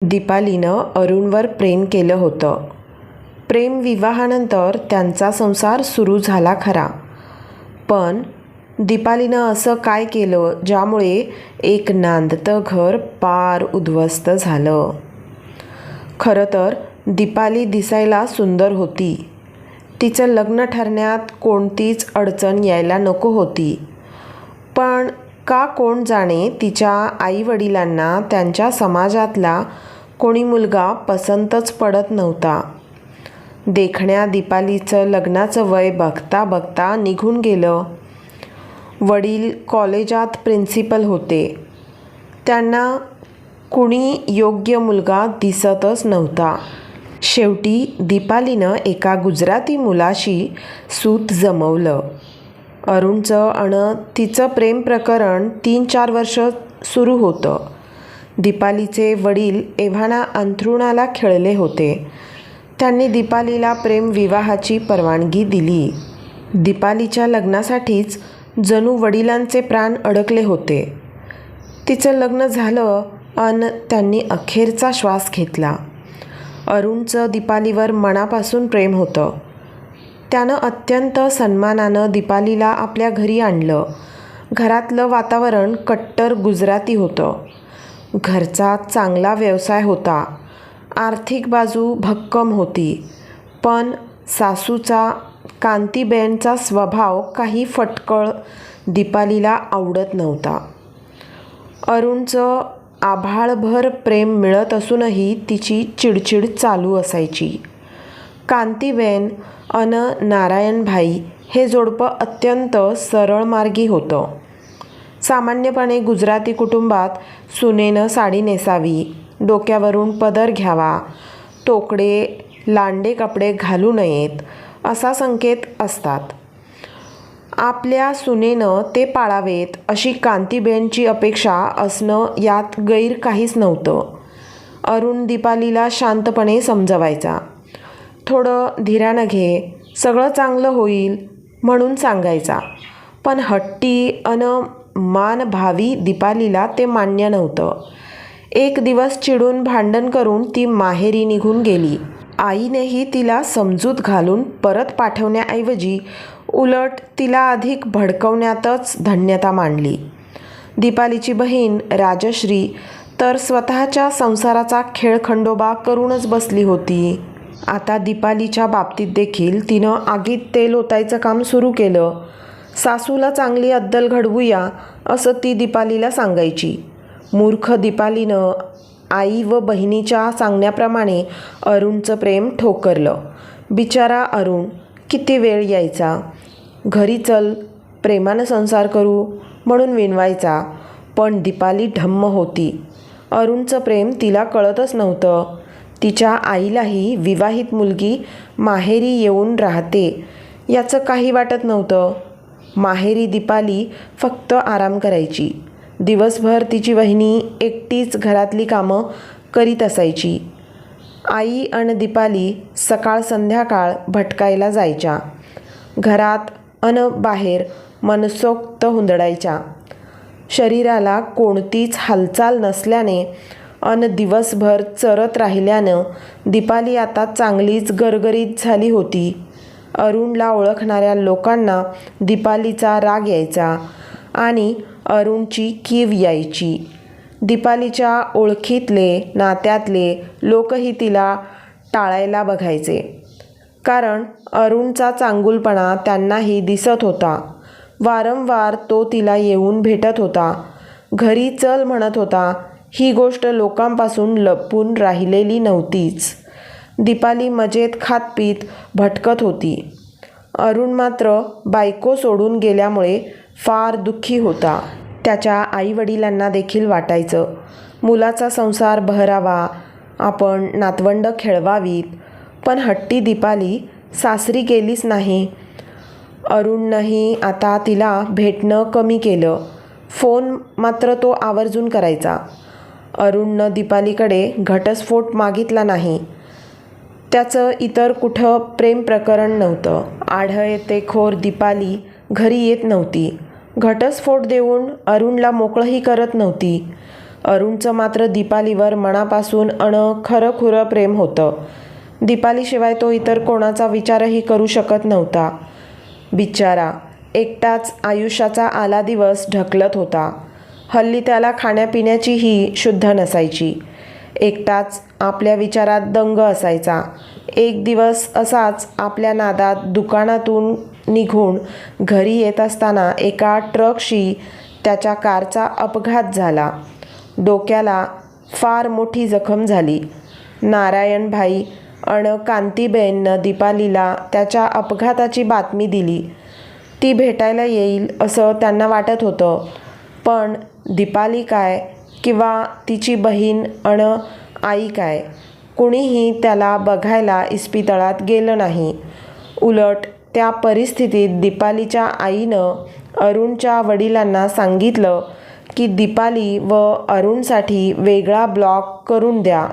दीपालीनं अरुणवर प्रेम केलं होतं. प्रेम विवाहानंतर त्यांचा संसार सुरू झाला खरा, पण दीपालीनं असं काय केलं ज्यामुळे एक नांदतं घर पार उद्ध्वस्त झालं. खरं तर दीपाली दिसायला सुंदर होती. तिचं लग्न ठरण्यात कोणतीच अडचण यायला नको होती. पण का कोण जाणे तिच्या आईवडिलांना त्यांच्या समाजातला कोणी मुलगा पसंतच पडत नव्हता. देखण्या दीपालीचं लग्नाचं वय बघता बघता निघून गेलं. वडील कॉलेजात प्रिन्सिपल होते. त्यांना कुणी योग्य मुलगा दिसतच नव्हता. शेवटी दीपालीनं एका गुजराती मुलाशी सूत जमवलं. अरुणचं आणि तिचं प्रेम प्रकरण 3-4 वर्ष सुरू होतं. दीपालीचे वडील एव्हाना अंथरुणाला खिळले होते. त्यांनी दीपालीला प्रेम विवाहाची परवानगी दिली. दीपालीच्या लग्नासाठीच जणू वडिलांचे प्राण अडकले होते. तिचं लग्न झालं आणि त्यांनी अखेरचा श्वास घेतला. अरुणचं दीपालीवर मनापासून प्रेम होतं. त्यानं अत्यंत सन्मानानं दीपालीला आपल्या घरी आणलं. घरातलं वातावरण कट्टर गुजराती होतं. घरचा चांगला व्यवसाय होता. आर्थिक बाजू भक्कम होती. पण सासूचा कांतीबेनचा स्वभाव काही फटकळ दीपालीला आवडत नव्हता. अरुणचं आभाळभर प्रेम मिळत असूनही तिची चिडचिड चालू असायची. कांतीबेन अन नारायणभाई हे जोडपं अत्यंत सरळमार्गी होतं. सामान्यपणे गुजराती कुटुंबात सुनेनं साडी नेसावी, डोक्यावरून पदर घ्यावा, तोकडे लांडे कपडे घालू नयेत असा संकेत असतात. आपल्या सुनेनं ते पाळावेत अशी कांतीबेनची अपेक्षा असणं यात गैर काहीच नव्हतं. अरुण दीपालीला शांतपणे समजवायचा. थोडं धीरानं घे, सगळं चांगलं होईल म्हणून सांगायचा. पण हट्टी अन मानभावी दीपालीला ते मान्य नव्हतं. एक दिवस चिडून भांडण करून ती माहेरी निघून गेली. आईनेही तिला समजूत घालून परत पाठवण्याऐवजी उलट तिला अधिक भडकवण्यातच धन्यता मानली. दीपालीची बहीण राजश्री तर स्वतःच्या संसाराचा खेळखंडोबा करूनच बसली होती. आता दीपालीच्या बाबतीत देखील तिनं आगीत तेल ओतायचं काम सुरू केलं. सासूला चांगली अद्दल घडवूया असं ती दीपालीला सांगायची. मूर्ख दीपालीनं आई व बहिणीच्या सांगण्याप्रमाणे अरुणचं प्रेम ठोकरलं. बिचारा अरुण किती वेळ यायचा. घरी चल, प्रेमानं संसार करू म्हणून विनवायचा. पण दीपाली ढम्म होती. अरुणचं प्रेम तिला कळतच नव्हतं. तिच्या आईलाही विवाहित मुलगी माहेरी येऊन राहते याचं काही वाटत नव्हतं. माहेरी दीपाली फक्त आराम करायची. दिवसभर तिची वहिनी एकटीच घरातली कामं करीत असायची. आई आणि दीपाली सकाळ संध्याकाळ भटकायला जायच्या. घरात अन बाहेर मनसोक्त हुंदडायच्या. शरीराला कोणतीच हालचाल नसल्याने अन दिवसभर चरत राहिल्यानं दीपाली आता चांगलीच गरगरीत झाली होती. अरुणला ओळखणाऱ्या लोकांना दीपालीचा राग यायचा आणि अरुणची कीव यायची. दीपालीच्या ओळखीतले नात्यातले लोकही तिला टाळायला बघायचे. कारण अरुणचा चांगुलपणा त्यांनाही दिसत होता. वारंवार तो तिला येऊन भेटत होता. घरी चल म्हणत होता. ही गोष्ट लोकांपासून लपून राहिलेली नव्हतीच. दीपाली मजेत खात पीत भटकत होती. अरुण मात्र बायको सोडून गेल्यामुळे फार दुःखी होता. त्याच्या आईवडिलांना देखील वाटायचं मुलाचा संसार बहरावा, आपण नातवंड खेळवावीत. पण हट्टी दीपाली सासरी गेलीच नाही. अरुणनंही आता तिला भेटणं कमी केलं. फोन मात्र तो आवर्जून करायचा. अरुणनं दीपालीकडे घटस्फोट मागितला नाही. त्याचं इतर कुठं प्रेम प्रकरण नव्हतं. आढळतेखोर दीपाली घरी येत नव्हती. घटस्फोट देऊन अरुणला मोकळंही करत नव्हती. अरुणचं मात्र दीपालीवर मनापासून खरंखुरं प्रेम होतं. दीपालीशिवाय तो इतर कोणाचा विचारही करू शकत नव्हता. बिचारा एकटाच आयुष्याचा आला दिवस ढकलत होता. हल्ली त्याला खाण्यापिण्याचीही शुद्ध नसायची. एकटाच आपल्या विचारात दंग असायचा. एक दिवस असाच आपल्या नादात दुकानातून निघून घरी येत असताना एका ट्रकशी त्याच्या कारचा अपघात झाला. डोक्याला फार मोठी जखम झाली. नारायणभाई कांतीबेननं दीपालीला त्याच्या अपघाताची बातमी दिली. ती भेटायला येईल असं त्यांना वाटत होतं, पण दीपाली काय किंवा तिची बहीण आई काय, कुणीही त्याला बघायला इस्पितळात गेलं नाही. उलट त्या परिस्थितीत दीपालीच्या आईनं अरुणच्या वडिलांना सांगितलं की दीपाली व अरुणसाठी वेगळा ब्लॉक करून द्या.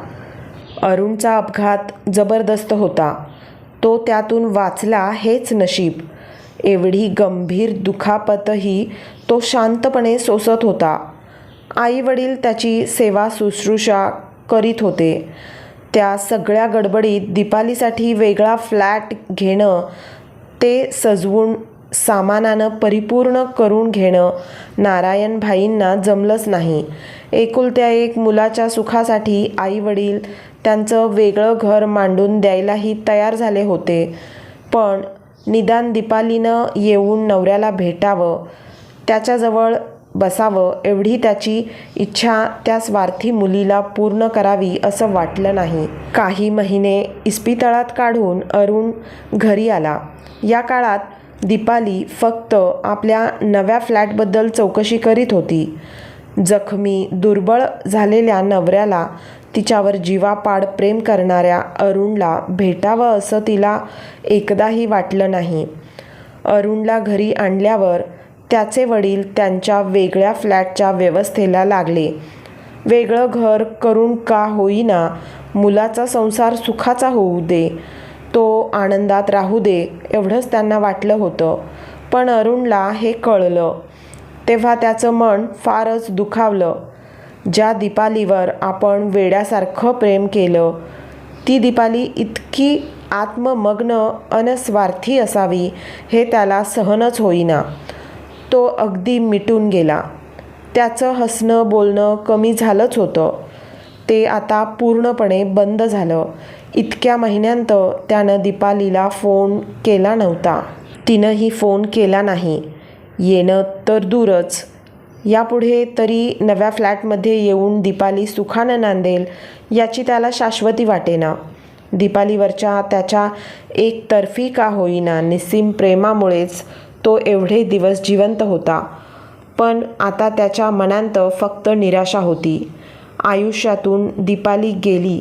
अरुणचा अपघात जबरदस्त होता. तो त्यातून वाचला हेच नशीब. एवढी गंभीर दुखापतही तो शांतपणे सोसत होता. आई वडील त्याची सेवा शुश्रूषा करीत होते. त्या सगळ्या गडबडीत दीपालीसाठी वेगळा फ्लॅट घेणं, ते सजवून सामानानं परिपूर्ण करून घेणं नारायणभाईंना जमलंच नाही. एकुलत्या एक मुलाच्या सुखासाठी आई वडील त्यांचं वेगळं घर मांडून द्यायलाही तयार झाले होते. पण निदान दीपालीनं येऊन नवऱ्याला भेटावं, त्याच्याजवळ बसावं एवढी त्याची इच्छा त्या स्वार्थी मुलीला पूर्ण करावी असं वाटलं नाही. काही महिने इस्पितळात काढून अरुण घरी आला. या काळात दीपाली फक्त आपल्या नव्या फ्लॅटबद्दल चौकशी करीत होती. जखमी दुर्बळ झालेल्या नवऱ्याला तिच्यावर जीवापाड प्रेम करणाऱ्या अरुणला भेटावं असं तिला एकदाही वाटलं नाही. अरुणला घरी आणल्यावर त्याचे वडील त्यांच्या वेगळ्या फ्लॅटच्या व्यवस्थेला लागले. वेगळं घर करून का होईना मुलाचा संसार सुखाचा होऊ दे, तो आनंदात राहू दे एवढंच त्यांना वाटलं होतं. पण अरुणला हे कळलं तेव्हा त्याचं मन फारच दुखावलं. ज्या दीपालीवर आपण वेड्यासारखं प्रेम केलं, ती दीपाली इतकी आत्ममग्न स्वार्थी असावी हे त्याला सहनच होईना. तो अगदी मिटून गेला. त्याचं हसणं बोलणं कमी झालंच होतं. ते आता पूर्णपणे बंद झालं. इतक्या महिन्यांत त्यानं दीपालीला फोन केला नव्हता. तिनंही फोन केला नाही. येणं तर दूरच, यापुढे तरी नव्या फ्लॅटमध्ये येऊन दीपाली सुखानं नांदेल याची त्याला शाश्वती वाटेना. दीपालीवरच्या त्याच्या एकतर्फी का होईना निस्सीम प्रेमामुळेच तो एवढे दिवस जिवंत होता. पण आता त्याच्या मनांत फक्त निराशा होती. आयुष्यातून दीपाली गेली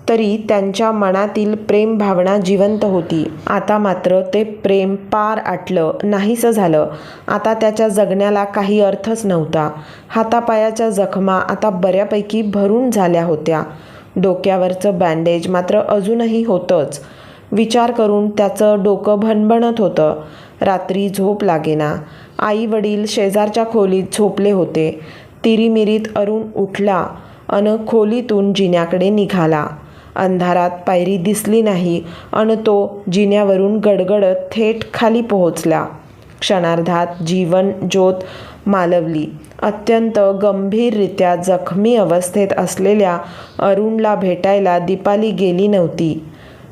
तरी त्यांच्या मनातील प्रेम भावना जिवंत होती. आता मात्र ते प्रेम पार आटलं, नाहीसं झालं. आता त्याच्या जगण्याला काही अर्थच नव्हता. हातापायाच्या जखमा आता बऱ्यापैकी भरून झाल्या होत्या. डोक्यावरचं बँडेज मात्र अजूनही होतंच. विचार करून त्याचं डोकं भणभणत होतं. रात्री झोप लागेना. आई वडील शेजारच्या खोलीत झोपले होते. तिरीमिरीत अरुण उठला खोलीतून जिन्याकडे निघाला. अंधारात पायरी दिसली नाही तो जिन्यावरून गडगडत थेट खाली पोहोचला. क्षणार्धात जीवन ज्योत मालवली. अत्यंत गंभीररित्या जखमी अवस्थेत असलेल्या अरुणला भेटायला दीपाली गेली नव्हती.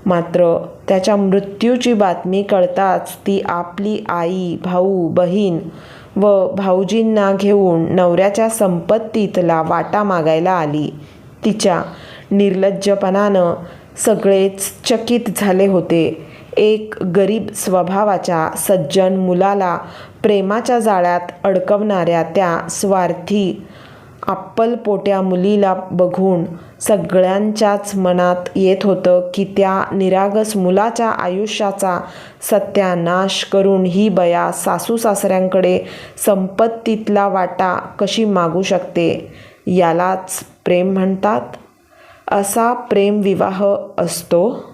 मात्र त्याच्या मृत्यूची बातमी कळताच ती आपली आई, भाऊ, बहीण व भाऊजींना घेऊन नवऱ्याच्या संपत्तीतला वाटा मागायला आली. तिच्या निर्लज्जपणानं सगळेच चकित झाले होते. एक गरीब स्वभावाच्या सज्जन मुलाला प्रेमाच्या जाळ्यात अडकवणाऱ्या त्या स्वार्थी अप्पलपोट्या मुलीला बघून सगळ्यांच्याच मनात येत होतं की त्या निरागस मुलाच्या आयुष्याचा सत्यानाश करून ही बया सासू सासऱ्यांकडे संपत्तीतला वाटा कशी मागू शकते. यालाच प्रेम म्हणतात. असा प्रेमविवाह असतो.